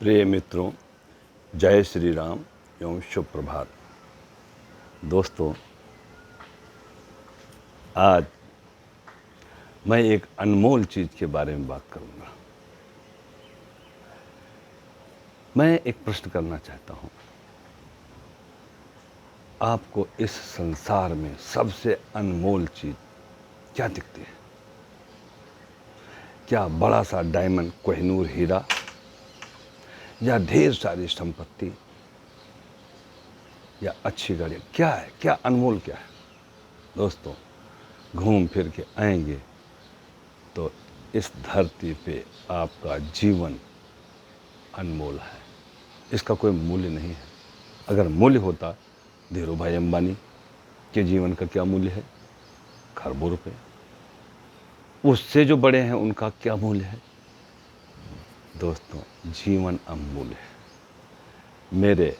प्रिय मित्रों, जय श्री राम एवं शुभ प्रभात। दोस्तों, आज मैं एक अनमोल चीज़ के बारे में बात करूंगा। मैं एक प्रश्न करना चाहता हूं, आपको इस संसार में सबसे अनमोल चीज़ क्या दिखती है? क्या बड़ा सा डायमंड, कोहिनूर हीरा, या ढेर सारी संपत्ति, या अच्छी गाड़ी? क्या है? क्या अनमोल क्या है? दोस्तों, घूम फिर के आएंगे तो इस धरती पे आपका जीवन अनमोल है। इसका कोई मूल्य नहीं है। अगर मूल्य होता, धीरू भाई अंबानी के जीवन का क्या मूल्य है? खरबों रुपए। उससे जो बड़े हैं उनका क्या मूल्य है? दोस्तों, जीवन अमूल्य है। मेरे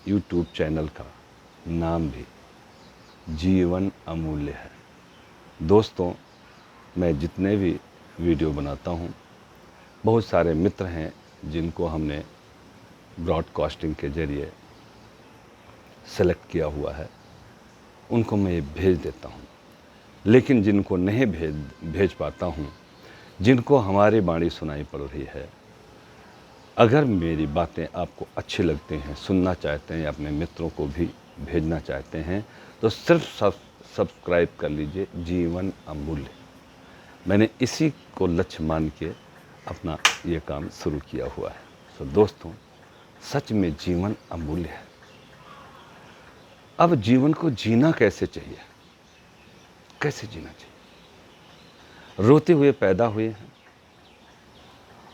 YouTube चैनल का नाम भी जीवन अमूल्य है। दोस्तों, मैं जितने भी वीडियो बनाता हूँ, बहुत सारे मित्र हैं जिनको हमने ब्रॉडकास्टिंग के ज़रिए सेलेक्ट किया हुआ है, उनको मैं भेज देता हूँ। लेकिन जिनको नहीं भेज पाता हूँ, जिनको हमारी वाणी सुनाई पड़ रही है, अगर मेरी बातें आपको अच्छी लगती हैं, सुनना चाहते हैं, अपने मित्रों को भी भेजना चाहते हैं, तो सिर्फ सब्सक्राइब कर लीजिए जीवन अमूल्य। मैंने इसी को लक्ष्य मान के अपना ये काम शुरू किया हुआ है। तो दोस्तों, सच में जीवन अमूल्य है। अब जीवन को जीना कैसे चाहिए? कैसे जीना चाहिए? रोते हुए पैदा हुए हैं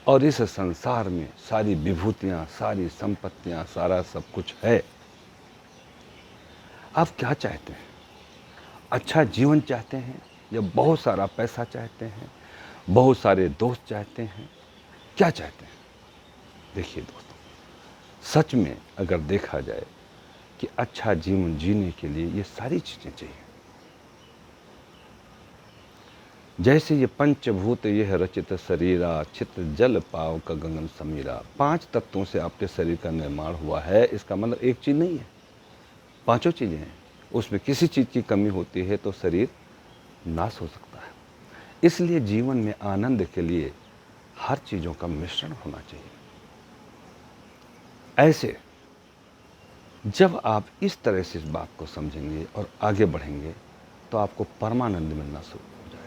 और इस संसार में सारी विभूतियां, सारी संपत्तियां, सारा सब कुछ है। आप क्या चाहते हैं? अच्छा जीवन चाहते हैं या बहुत सारा पैसा चाहते हैं, बहुत सारे दोस्त चाहते हैं? क्या चाहते हैं? देखिए दोस्तों, सच में अगर देखा जाए कि अच्छा जीवन जीने के लिए ये सारी चीज़ें चाहिए। जैसे ये पंचभूत यह रचित शरीरा, चित्त जल पाव का गगन समीरा। 5 तत्वों से आपके शरीर का निर्माण हुआ है। इसका मतलब एक चीज़ नहीं है, 5 चीज़ें हैं। उसमें किसी चीज़ की कमी होती है तो शरीर नाश हो सकता है। इसलिए जीवन में आनंद के लिए हर चीज़ों का मिश्रण होना चाहिए। ऐसे जब आप इस तरह से इस बात को समझेंगे और आगे बढ़ेंगे तो आपको परमानंद मिलना शुरू हो जाएगा।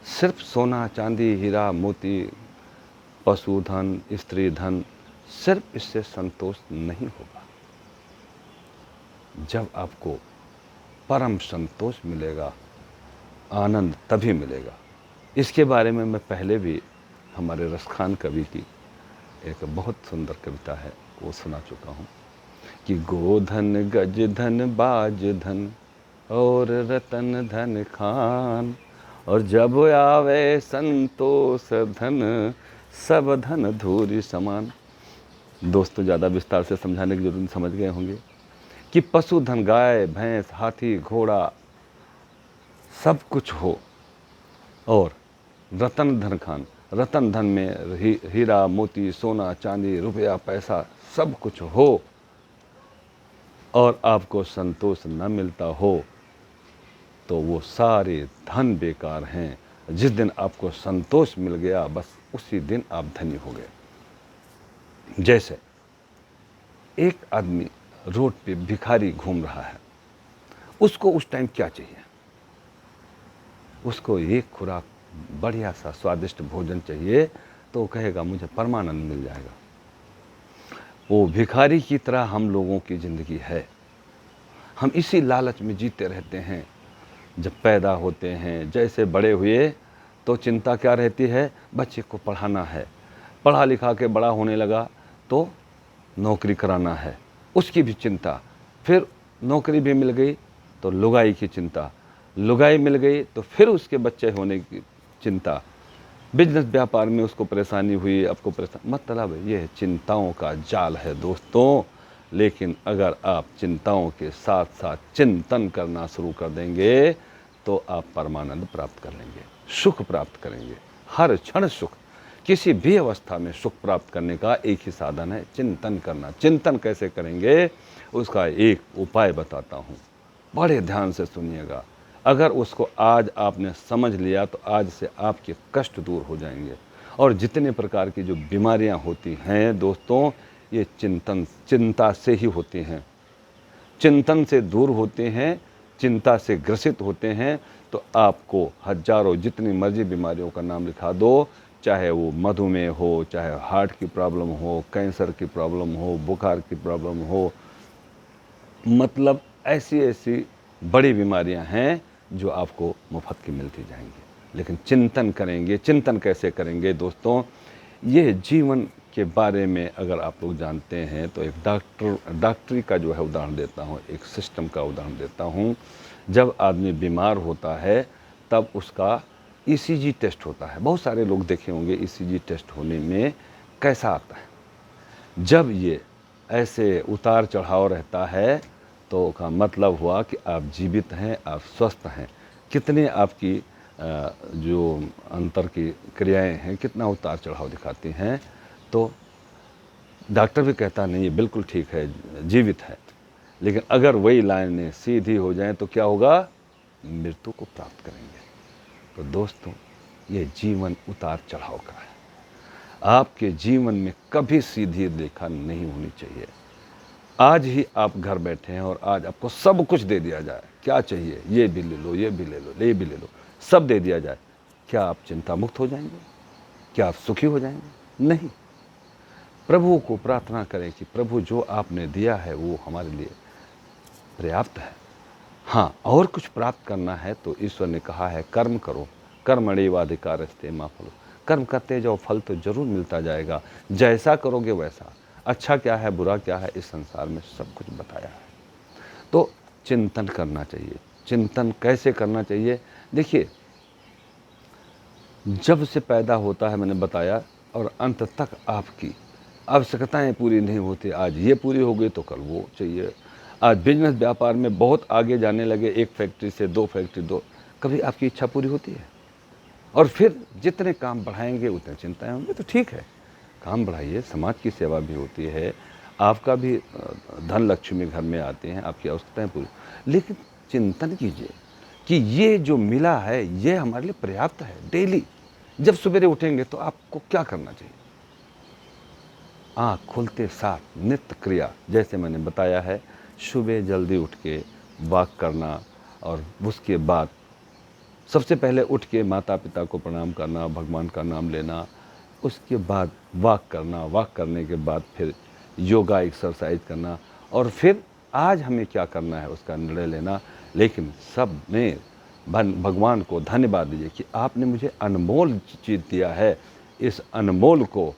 सिर्फ सोना, चांदी, हीरा, मोती, पशुधन, स्त्री धन, सिर्फ इससे संतोष नहीं होगा। जब आपको परम संतोष मिलेगा, आनंद तभी मिलेगा। इसके बारे में मैं पहले भी हमारे रसखान कवि की एक बहुत सुंदर कविता है, वो सुना चुका हूँ कि गोधन, गज धन, बाज धन और रतन धन खान, और जब आवे संतोष धन, सब धन धूरी समान। दोस्तों, ज़्यादा विस्तार से समझाने की जरूरत नहीं, समझ गए होंगे कि पशुधन, गाय, भैंस, हाथी, घोड़ा सब कुछ हो, और रतन धन खान, रतन धन में हीरा, मोती, सोना, चांदी, रुपया, पैसा सब कुछ हो, और आपको संतोष न मिलता हो तो वो सारे धन बेकार हैं। जिस दिन आपको संतोष मिल गया, बस उसी दिन आप धनी हो गए। जैसे एक आदमी रोड पे भिखारी घूम रहा है, उसको उस टाइम क्या चाहिए? उसको एक खुराक, बढ़िया सा स्वादिष्ट भोजन चाहिए, तो वो कहेगा मुझे परमानंद मिल जाएगा। वो भिखारी की तरह हम लोगों की ज़िंदगी है। हम इसी लालच में जीते रहते हैं। जब पैदा होते हैं, जैसे बड़े हुए तो चिंता क्या रहती है? बच्चे को पढ़ाना है, पढ़ा लिखा के बड़ा होने लगा तो नौकरी कराना है, उसकी भी चिंता। फिर नौकरी भी मिल गई तो लुगाई की चिंता, लुगाई मिल गई तो फिर उसके बच्चे होने की चिंता, बिजनेस व्यापार में उसको परेशानी हुई, आपको परेशान। मतलब ये चिंताओं का जाल है दोस्तों। लेकिन अगर आप चिंताओं के साथ साथ चिंतन करना शुरू कर देंगे तो आप परमानंद प्राप्त कर लेंगे, सुख प्राप्त करेंगे, हर क्षण सुख। किसी भी अवस्था में सुख प्राप्त करने का एक ही साधन है, चिंतन करना। चिंतन कैसे करेंगे उसका एक उपाय बताता हूँ, बड़े ध्यान से सुनिएगा। अगर उसको आज आपने समझ लिया तो आज से आपके कष्ट दूर हो जाएंगे। और जितने प्रकार की जो बीमारियां होती हैं दोस्तों, ये चिंता से ही होती हैं, चिंतन से दूर होते हैं, चिंता से ग्रसित होते हैं। तो आपको हजारों जितनी मर्जी बीमारियों का नाम लिखा दो, चाहे वो मधुमेह हो, चाहे हार्ट की प्रॉब्लम हो, कैंसर की प्रॉब्लम हो, बुखार की प्रॉब्लम हो, मतलब ऐसी ऐसी बड़ी बीमारियां हैं जो आपको मुफ्त की मिलती जाएंगी। लेकिन चिंतन करेंगे। चिंतन कैसे करेंगे दोस्तों, ये जीवन के बारे में अगर आप लोग जानते हैं तो एक डॉक्टरी का जो है उदाहरण देता हूँ, एक सिस्टम का उदाहरण देता हूँ। जब आदमी बीमार होता है तब उसका ईसीजी टेस्ट होता है। बहुत सारे लोग देखे होंगे ईसीजी टेस्ट होने में कैसा आता है। जब ये ऐसे उतार चढ़ाव रहता है तो का मतलब हुआ कि आप जीवित हैं, आप स्वस्थ हैं। कितने आपकी जो अंतर की क्रियाएं हैं, कितना उतार चढ़ाव दिखाती हैं। तो डॉक्टर भी कहता नहीं ये बिल्कुल ठीक है, जीवित है। लेकिन अगर वही लाइनें सीधी हो जाएं तो क्या होगा, मृत्यु को प्राप्त करेंगे। तो दोस्तों, ये जीवन उतार चढ़ाव का है। आपके जीवन में कभी सीधी रेखा नहीं होनी चाहिए। आज ही आप घर बैठे हैं और आज आपको सब कुछ दे दिया जाए, क्या चाहिए ये भी ले लो, ये भी ले लो, ये भी ले लो, सब दे दिया जाए, क्या आप चिंता मुक्त हो जाएंगे? क्या आप सुखी हो जाएंगे? नहीं। प्रभु को प्रार्थना करें कि प्रभु जो आपने दिया है वो हमारे लिए पर्याप्त है। हाँ, और कुछ प्राप्त करना है तो ईश्वर ने कहा है कर्म करो, कर्मण्येवाधिकारस्ते मा फलो। कर्म करते जाओ, फल तो जरूर मिलता जाएगा। जैसा करोगे वैसा। अच्छा क्या है, बुरा क्या है, इस संसार में सब कुछ बताया है। तो चिंतन करना चाहिए। चिंतन कैसे करना चाहिए, देखिए, जब से पैदा होता है मैंने बताया और अंत तक आपकी आवश्यकताएं पूरी नहीं होती। आज ये पूरी हो गई तो कल वो चाहिए। आज बिजनेस व्यापार में बहुत आगे जाने लगे, एक फैक्ट्री से दो फैक्ट्री, दो, कभी आपकी इच्छा पूरी होती है? और फिर जितने काम बढ़ाएंगे उतने चिंताएं होंगी। तो ठीक है, काम बढ़ाइए, समाज की सेवा भी होती है, आपका भी धन लक्ष्मी घर में आते हैं, आपकी आवश्यकताएं पूरी। लेकिन चिंतन कीजिए कि ये जो मिला है ये हमारे लिए पर्याप्त है। डेली जब सवेरे उठेंगे तो आपको क्या करना चाहिए? आँख खुलते साथ नित्य क्रिया, जैसे मैंने बताया है, सुबह जल्दी उठ के वॉक करना, और उसके बाद सबसे पहले उठ के माता पिता को प्रणाम करना, भगवान का नाम लेना, उसके बाद वॉक करना, वॉक करने के बाद फिर योगा एक्सरसाइज करना, और फिर आज हमें क्या करना है उसका निर्णय लेना। लेकिन सब में भगवान को धन्यवाद दीजिए कि आपने मुझे अनमोल चीज़ दिया है। इस अनमोल को,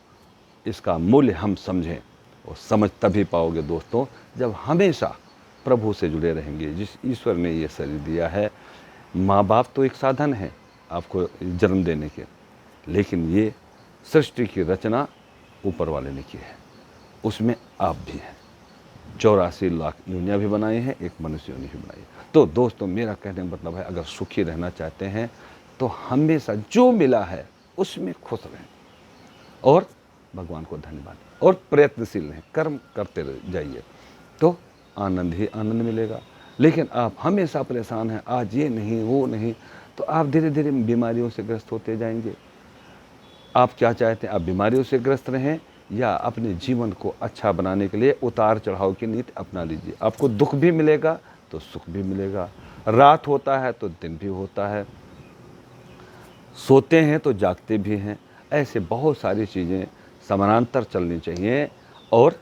इसका मूल्य हम समझें, और समझ तभी पाओगे दोस्तों जब हमेशा प्रभु से जुड़े रहेंगे, जिस ईश्वर ने ये शरीर दिया है। माँ बाप तो एक साधन है आपको जन्म देने के, लेकिन ये सृष्टि की रचना ऊपर वाले ने की है, उसमें आप भी हैं। 84 लाख योनियाँ भी बनाई हैं, एक मनुष्य योनि भी बनाई है। तो दोस्तों, मेरा कहने का मतलब है, अगर सुखी रहना चाहते हैं तो हमेशा जो मिला है उसमें खुश रहें और भगवान को धन्यवाद और प्रयत्नशील रहें, कर्म करते जाइए तो आनंद ही आनंद मिलेगा। लेकिन आप हमेशा परेशान हैं, आज ये नहीं वो नहीं, तो आप धीरे धीरे बीमारियों से ग्रस्त होते जाएंगे। आप क्या चाहते हैं, आप बीमारियों से ग्रस्त रहें या अपने जीवन को अच्छा बनाने के लिए उतार चढ़ाव की नीति अपना लीजिए। आपको दुख भी मिलेगा तो सुख भी मिलेगा, रात होता है तो दिन भी होता है, सोते हैं तो जागते भी हैं। ऐसे बहुत सारी चीज़ें समानांतर चलनी चाहिए, और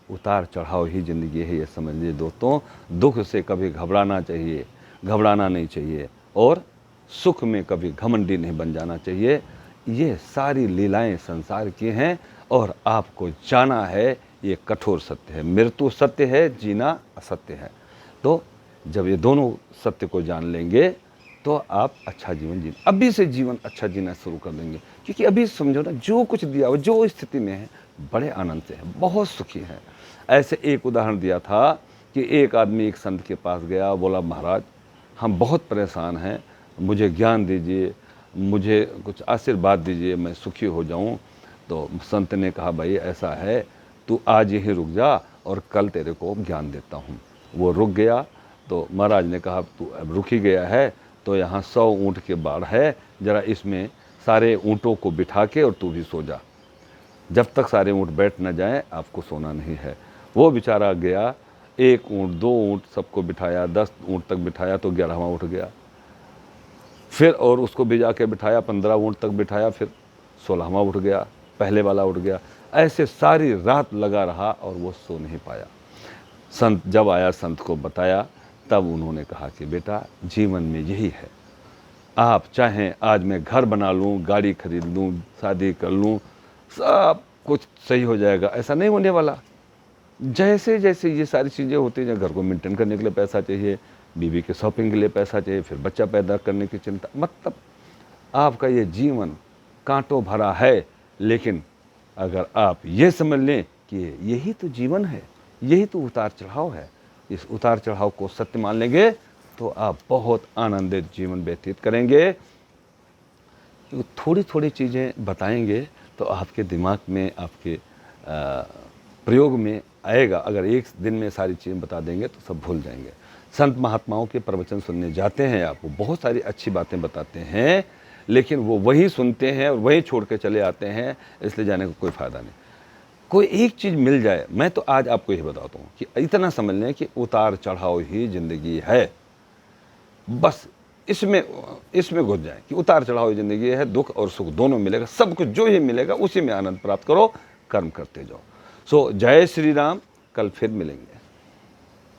उतार चढ़ाव ही ज़िंदगी है, ये समझ लीजिए दोस्तों। दुख से कभी घबराना नहीं चाहिए, और सुख में कभी घमंडी नहीं बन जाना चाहिए। ये सारी लीलाएं संसार की हैं, और आपको जाना है ये कठोर सत्य है। मृत्यु सत्य है, जीना असत्य है। तो जब ये दोनों सत्य को जान लेंगे तो आप अच्छा जीवन जी, अभी से जीवन अच्छा जीना शुरू कर देंगे। क्योंकि अभी समझो ना, जो कुछ दिया हो, जो स्थिति में है, बड़े आनंद से है, बहुत सुखी है। ऐसे एक उदाहरण दिया था कि एक आदमी एक संत के पास गया, बोला महाराज हम बहुत परेशान हैं, मुझे ज्ञान दीजिए, मुझे कुछ आशीर्वाद दीजिए, मैं सुखी हो जाऊं। तो संत ने कहा भाई ऐसा है, तू आज यहीं रुक जा और कल तेरे को ज्ञान देता हूँ। वो रुक गया। तो महाराज ने कहा तू अब रुक ही गया है तो यहाँ 100 ऊँट के बाड़ है, ज़रा इसमें सारे ऊँटों को बिठा के और तू भी सो जा, जब तक सारे ऊँट बैठ न जाएं आपको सोना नहीं है। वो बेचारा गया, 1 ऊँट 2 ऊँट सबको बिठाया, 10 ऊँट तक बिठाया तो 11वां उठ गया। फिर और उसको भिजा के बिठाया, 15 ऊँट तक बिठाया, फिर 16वां उठ गया, पहले वाला उठ गया। ऐसे सारी रात लगा रहा और वो सो नहीं पाया। संत जब आया, संत को बताया, तब उन्होंने कहा कि बेटा जीवन में यही है, आप चाहें आज मैं घर बना लूँ, गाड़ी खरीद लूँ, शादी कर लूँ, सब कुछ सही हो जाएगा, ऐसा नहीं होने वाला। जैसे जैसे ये सारी चीज़ें होती हैं, घर को मेंटेन करने के लिए पैसा चाहिए, बीवी के शॉपिंग के लिए पैसा चाहिए, फिर बच्चा पैदा करने की चिंता, मतलब आपका ये जीवन कांटों भरा है। लेकिन अगर आप ये समझ लें कि यही तो जीवन है, यही तो उतार चढ़ाव है, इस उतार चढ़ाव को सत्य मान लेंगे तो आप बहुत आनंदित जीवन व्यतीत करेंगे। थोड़ी थोड़ी चीज़ें बताएंगे तो आपके दिमाग में, आपके प्रयोग में आएगा। अगर एक दिन में सारी चीज़ें बता देंगे तो सब भूल जाएंगे। संत महात्माओं के प्रवचन सुनने जाते हैं आप, वो बहुत सारी अच्छी बातें बताते हैं, लेकिन वो वही सुनते हैं और वही छोड़ के चले आते हैं, इसलिए जाने का कोई फ़ायदा नहीं। कोई एक चीज़ मिल जाए, मैं तो आज आपको यही बताता हूँ कि इतना समझ लें कि उतार चढ़ाव ही ज़िंदगी है, बस इसमें घुस जाए कि उतार चढ़ाव ज़िंदगी है, दुख और सुख दोनों मिलेगा, सब कुछ जो ही मिलेगा उसी में आनंद प्राप्त करो, कर्म करते जाओ। सो जय श्री राम, कल फिर मिलेंगे।